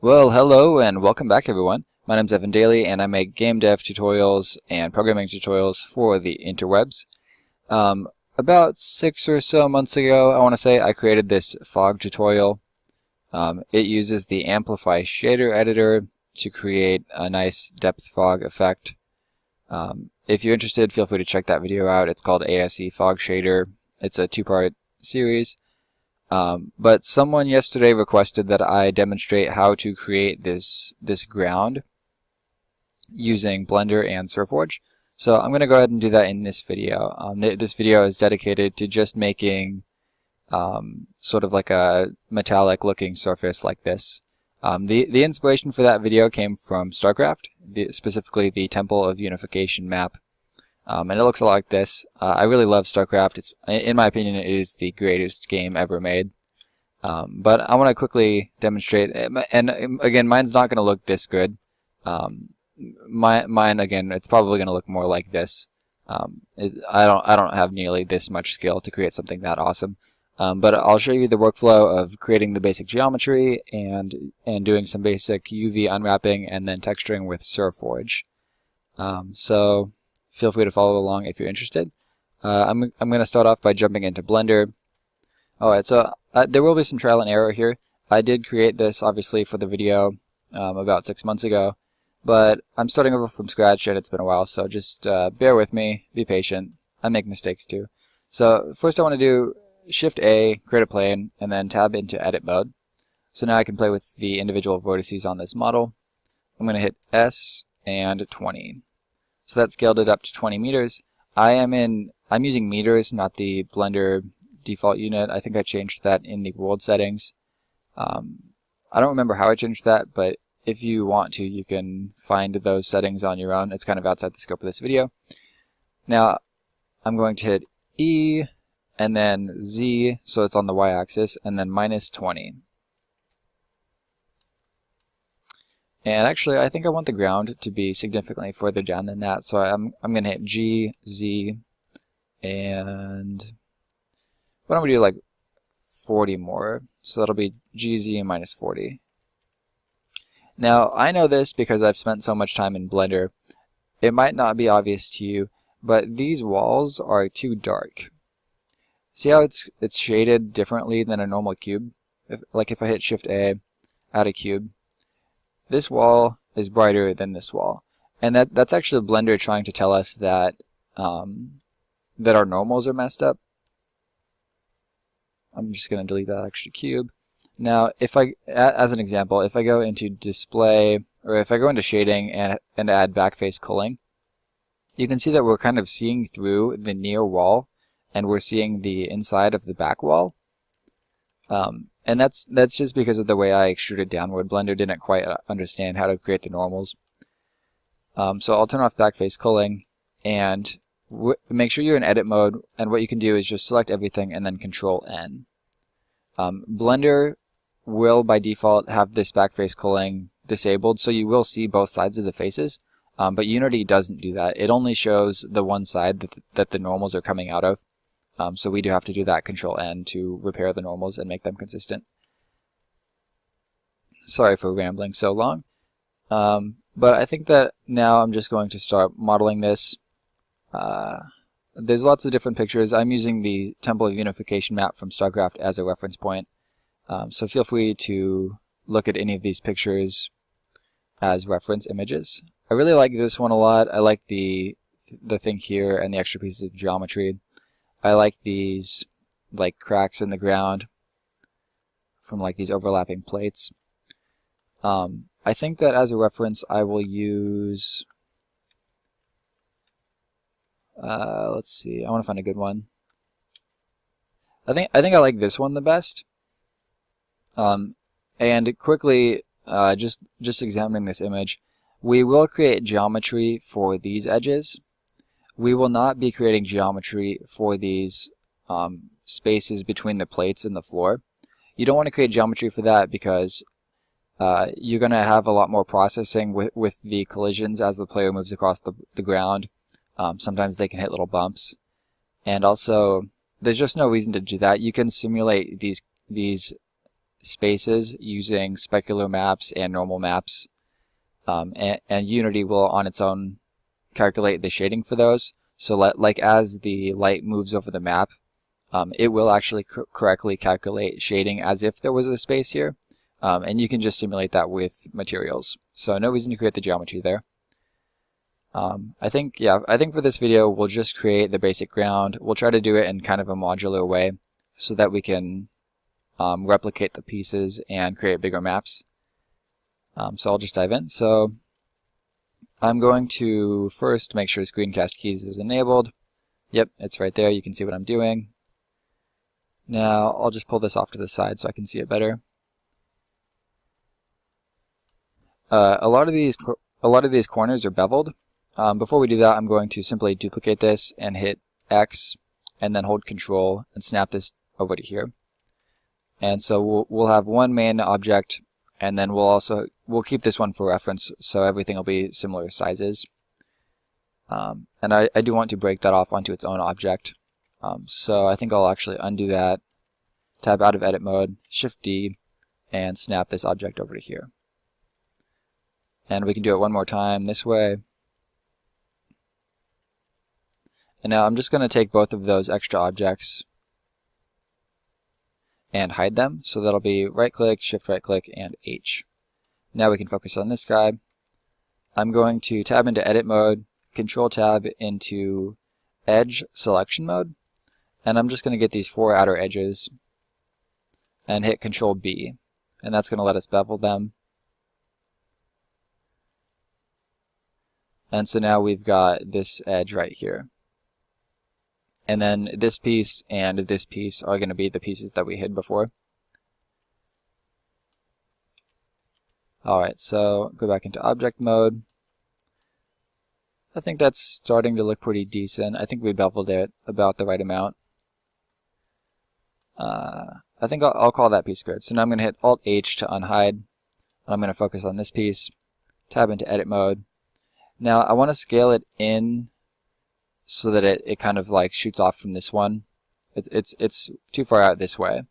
Well, hello and welcome back everyone. My name's Evan Daly and I make game dev tutorials and programming tutorials for the interwebs. About 6 or so months ago, I want to say, I created this fog tutorial. It uses the Amplify shader editor to create a nice depth fog effect. If you're interested, feel free to check that video out. It's called ASE Fog Shader. It's a 2-part series. But someone yesterday requested that I demonstrate how to create this ground using Blender and SurfForge. So I'm going to go ahead and do that in this video. This video is dedicated to just making sort of like a metallic looking surface like this. The inspiration for that video came from Starcraft, specifically the Temple of Unification map. And it looks a lot like this. I really love Starcraft. In my opinion, it is the greatest game ever made. But I want to quickly demonstrate, and again, mine's not going to look this good. Mine again, it's probably going to look more like this. I don't have nearly this much skill to create something that awesome. But I'll show you the workflow of creating the basic geometry and doing some basic UV unwrapping and then texturing with SurfForge. So feel free to follow along if you're interested. I'm going to start off by jumping into Blender. Alright, so there will be some trial and error here. I did create this obviously for the video about 6 months ago, but I'm starting over from scratch and it's been a while, so just bear with me, be patient. I make mistakes too. So first I want to do Shift A, create a plane, and then tab into edit mode. So now I can play with the individual vertices on this model. I'm going to hit S and 20. So that scaled it up to 20 meters. I'm using meters, not the Blender default unit. I think I changed that in the world settings. I don't remember how I changed that, but if you want to, you can find those settings on your own. It's kind of outside the scope of this video. Now I'm going to hit E and then Z, so it's on the y-axis, and then minus 20. And actually, I think I want the ground to be significantly further down than that, so I'm going to hit G, Z, and what I'm going to do, like 40 more, so that'll be GZ minus 40. Now, I know this because I've spent so much time in Blender. It might not be obvious to you, but these walls are too dark. See how it's shaded differently than a normal cube? If I hit Shift A, add a cube, this wall is brighter than this wall. And that's actually Blender trying to tell us that that our normals are messed up. I'm just going to delete that extra cube. Now, as an example, if I go into display, or if I go into shading and add backface culling, you can see that we're kind of seeing through the near wall, and we're seeing the inside of the back wall. And that's just because of the way I extruded downward. Blender didn't quite understand how to create the normals. So I'll turn off backface culling, and make sure you're in edit mode, and what you can do is just select everything and then Control N. Blender will by default have this backface culling disabled, so you will see both sides of the faces, but Unity doesn't do that. It only shows the one side that the normals are coming out of. So we do have to do that Control N to repair the normals and make them consistent. Sorry for rambling so long, but I think that now I'm just going to start modeling this. There's lots of different pictures. I'm using the Temple of Unification map from Starcraft as a reference point. So feel free to look at any of these pictures as reference images. I really like this one a lot. I like the thing here and the extra pieces of geometry. I like these like cracks in the ground from like these overlapping plates. I think that as a reference I will use let's see, I want to find a good one. I think I like this one the best. And quickly, just examining this image, we will create geometry for these edges. We will not be creating geometry for these spaces between the plates and the floor. You don't want to create geometry for that because you're going to have a lot more processing with the collisions as the player moves across the ground. Sometimes they can hit little bumps, and also there's just no reason to do that. You can simulate these spaces using specular maps and normal maps, and Unity will on its own calculate the shading for those. So like as the light moves over the map, it will actually correctly calculate shading as if there was a space here, and you can just simulate that with materials. So no reason to create the geometry there. I think for this video we'll just create the basic ground. We'll try to do it in kind of a modular way so that we can replicate the pieces and create bigger maps. So I'll just dive in. So I'm going to first make sure screencast keys is enabled. Yep, it's right there. You can see what I'm doing. Now I'll just pull this off to the side so I can see it better. A lot of these corners are beveled. Before we do that, I'm going to simply duplicate this and hit X and then hold Control and snap this over to here. And so we'll have one main object, and then we'll keep this one for reference so everything will be similar sizes. And I do want to break that off onto its own object. So I think I'll actually undo that, tab out of edit mode, Shift D, and snap this object over to here. And we can do it one more time this way. And now I'm just going to take both of those extra objects and hide them. So that'll be right click, shift right click, and H. Now we can focus on this guy. I'm going to tab into edit mode, control tab into edge selection mode, and I'm just going to get these 4 outer edges and hit control B, and that's going to let us bevel them. And so now we've got this edge right here. And then this piece and this piece are going to be the pieces that we hid before. Alright, so go back into object mode. I think that's starting to look pretty decent. I think we beveled it about the right amount. I think I'll call that piece good. So now I'm going to hit Alt-H to unhide. I'm going to focus on this piece, tab into edit mode. Now I want to scale it in so that it kind of like shoots off from this one. It's too far out this way.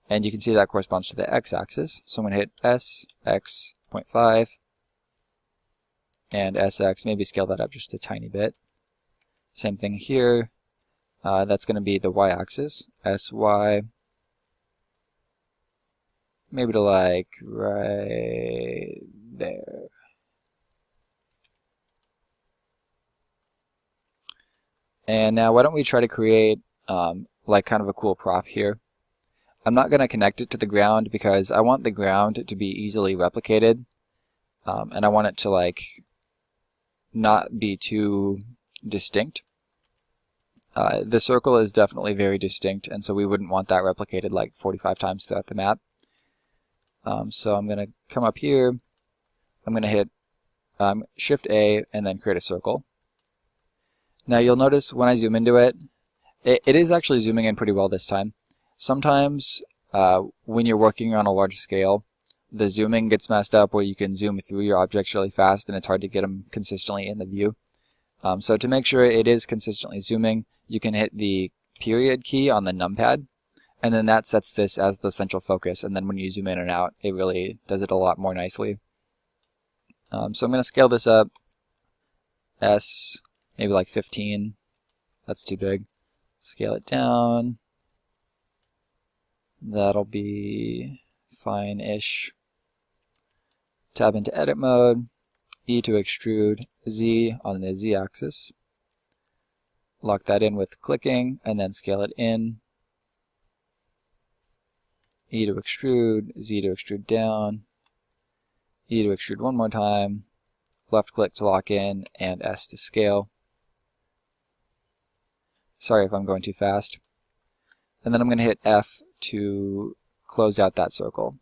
And you can see that corresponds to the x-axis. So I'm going to hit S, X, 0.5, and SX, maybe scale that up just a tiny bit. Same thing here. That's going to be the y-axis, SY, maybe to like right there. And now why don't we try to create like kind of a cool prop here. I'm not going to connect it to the ground because I want the ground to be easily replicated, and I want it to like not be too distinct. The circle is definitely very distinct, and so we wouldn't want that replicated like 45 times throughout the map. So I'm going to come up here, I'm going to hit Shift A and then create a circle. Now you'll notice when I zoom into it, it is actually zooming in pretty well this time. Sometimes when you're working on a large scale, the zooming gets messed up where you can zoom through your objects really fast and it's hard to get them consistently in the view. So to make sure it is consistently zooming, you can hit the period key on the numpad, and then that sets this as the central focus, and then when you zoom in and out, it really does it a lot more nicely. So I'm going to scale this up, S, maybe like 15. That's too big. Scale it down. That'll be fine-ish. Tab into edit mode, E to extrude, Z on the Z-axis. Lock that in with clicking, and then scale it in. E to extrude, Z to extrude down, E to extrude one more time, left click to lock in, and S to scale. Sorry if I'm going too fast. And then I'm going to hit F to close out that circle.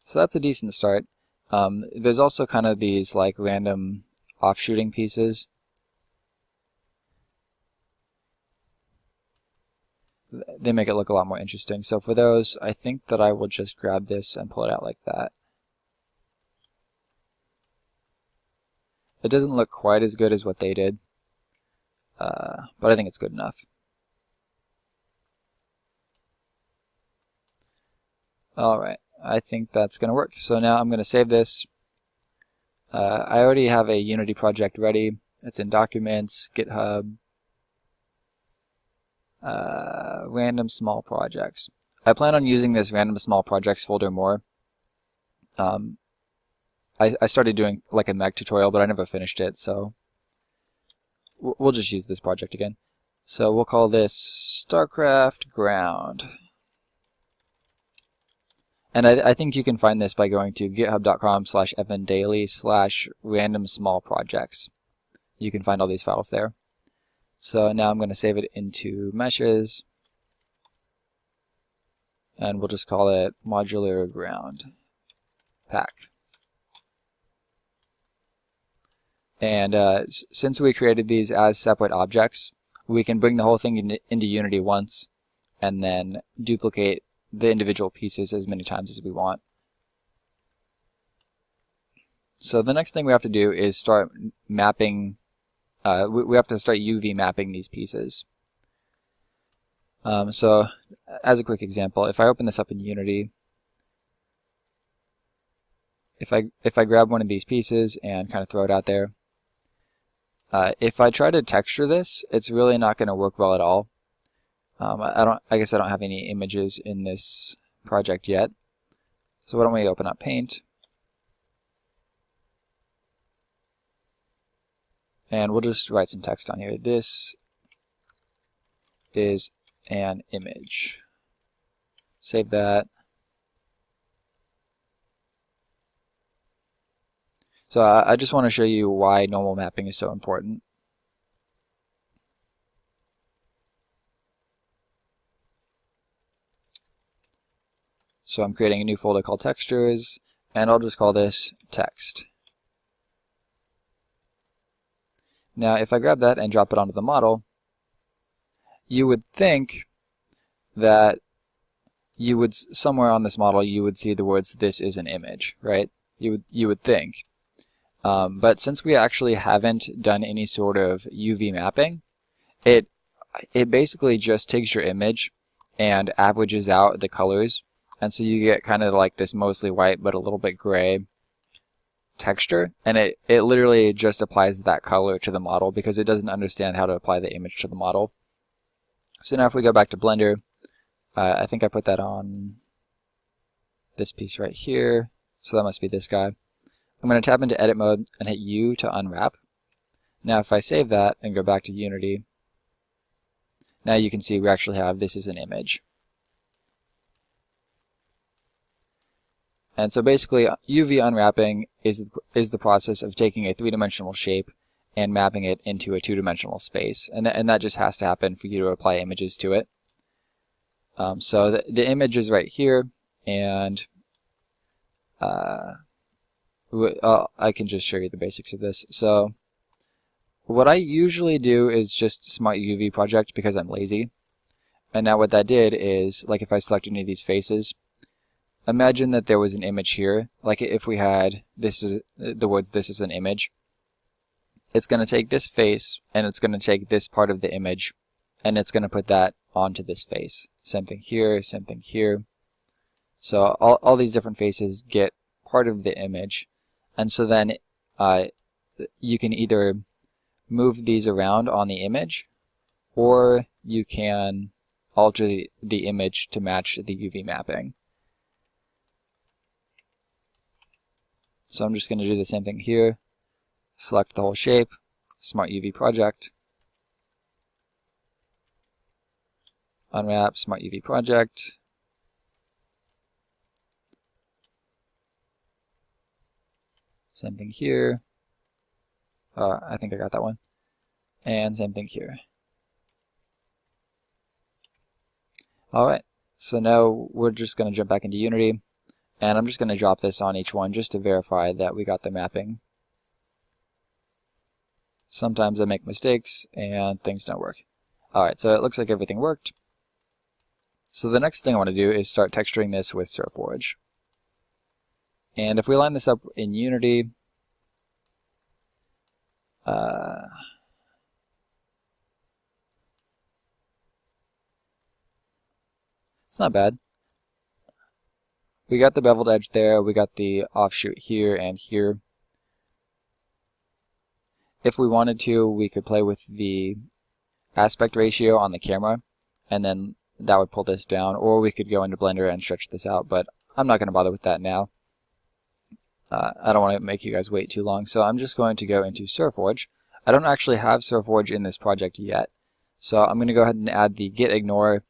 So that's a decent start. There's also kind of these like random offshooting pieces. They make it look a lot more interesting. So for those, I think that I will just grab this and pull it out like that. It doesn't look quite as good as what they did, but I think it's good enough. Alright, I think that's going to work. So now I'm going to save this. I already have a Unity project ready. It's in Documents, GitHub, Random Small Projects. I plan on using this Random Small Projects folder more. I started doing like a mech tutorial, but I never finished it, so we'll just use this project again. So we'll call this Starcraft Ground. And I think you can find this by going to github.com/evandaily/randomsmallprojects. You can find all these files there. So now I'm going to save it into meshes, and we'll just call it modular ground pack. And since we created these as separate objects, we can bring the whole thing into Unity once and then duplicate the individual pieces as many times as we want. So the next thing we have to do is start mapping. We have to start UV mapping these pieces. So as a quick example, if I open this up in Unity, if I grab one of these pieces and kind of throw it out there, if I try to texture this, it's really not going to work well at all. I guess I don't have any images in this project yet. So why don't we open up Paint, and we'll just write some text on here. This is an image. Save that. So I just want to show you why normal mapping is so important. So I'm creating a new folder called Textures, and I'll just call this Text. Now if I grab that and drop it onto the model, you would think that you would, somewhere on this model, you would see the words "this is an image," right? You would think. But since we actually haven't done any sort of UV mapping, it basically just takes your image and averages out the colors, and so you get kind of like this mostly white but a little bit gray texture, and it literally just applies that color to the model because it doesn't understand how to apply the image to the model. So now if we go back to Blender, I think I put that on this piece right here, so that must be this guy. I'm going to tap into edit mode and hit U to unwrap. Now if I save that and go back to Unity, now you can see we actually have "this is an image." And so basically UV unwrapping is the process of taking a three-dimensional shape and mapping it into a two-dimensional space. And that just has to happen for you to apply images to it. So the image is right here, and I can just show you the basics of this. So what I usually do is just Smart UV project because I'm lazy. And now what that did is, like if I select any of these faces, imagine that there was an image here. Like if we had the words "this is an image," it's going to take this face and it's going to take this part of the image and it's going to put that onto this face. Same thing here, same thing here. So all these different faces get part of the image, and so then you can either move these around on the image, or you can alter the image to match the UV mapping. So I'm just going to do the same thing here. Select the whole shape, Smart UV project, unwrap, Smart UV project, same thing here. I think I got that one. And same thing here. Alright, so now we're just going to jump back into Unity, and I'm just going to drop this on each one just to verify that we got the mapping. Sometimes I make mistakes and things don't work. Alright, so it looks like everything worked. So the next thing I want to do is start texturing this with SurfForge. And if we line this up in Unity, it's not bad. we got the beveled edge there, we got the offshoot here and here. If we wanted to, we could play with the aspect ratio on the camera, and then that would pull this down, or we could go into Blender and stretch this out, but I'm not going to bother with that now. I don't want to make you guys wait too long, so I'm just going to go into SurForge. I don't actually have SurForge in this project yet, so I'm going to go ahead and add the git ignore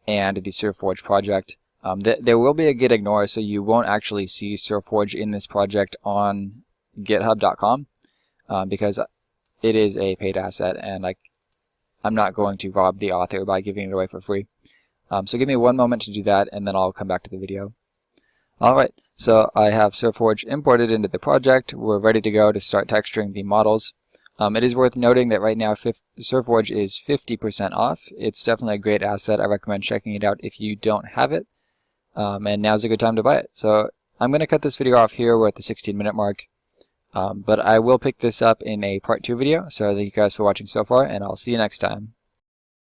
and the SurForge project. There will be a git ignore, so you won't actually see SurForge in this project on github.com because it is a paid asset, and I'm not going to rob the author by giving it away for free. So give me one moment to do that, and then I'll come back to the video. Alright, so I have SurForge imported into the project. We're ready to go to start texturing the models. It is worth noting that right now SurForge is 50% off. It's definitely a great asset. I recommend checking it out if you don't have it. And now's a good time to buy it. So I'm going to cut this video off here. We're at the 16-minute mark. But I will pick this up in a part 2 video. So thank you guys for watching so far, and I'll see you next time.